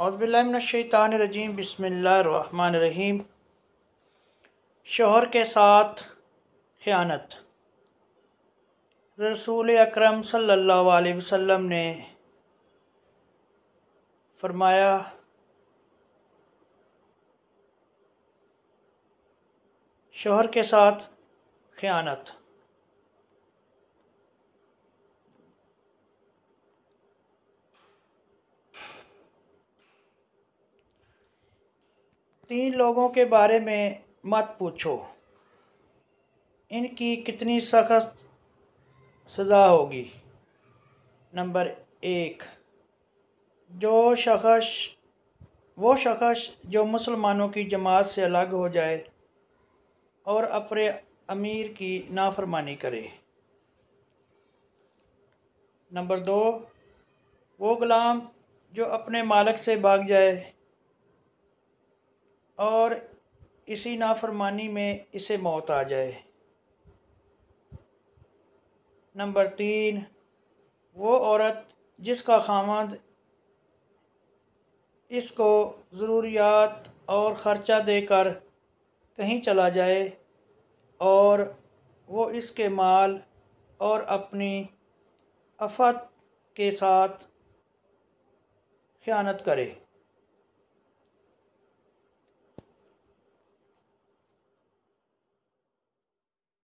औज़ुबिल्लाहिमिनश्शैतानिर्रजीम बिस्मिल्लाहिर्रहमानिर्रहीम। शौहर के साथ ख़यानत। रसूल अकरम सल्लल्लाहु अलैहि वसल्लम ने फरमाया, शौहर के साथ ख़यानत। तीन लोगों के बारे में मत पूछो, इनकी कितनी सख्त सज़ा होगी। नंबर 1, वो शख्स जो मुसलमानों की जमात से अलग हो जाए और अपने अमीर की नाफरमानी करे। नंबर 2, वो ग़ुलाम जो अपने मालिक से भाग जाए और इसी नाफरमानी में इसे मौत आ जाए। नंबर 3, वो औरत जिसका खामद इसको ज़रूरियात और ख़र्चा देकर कहीं चला जाए और वो इसके माल और अपनी आफ़त के साथ ख़यानत करे।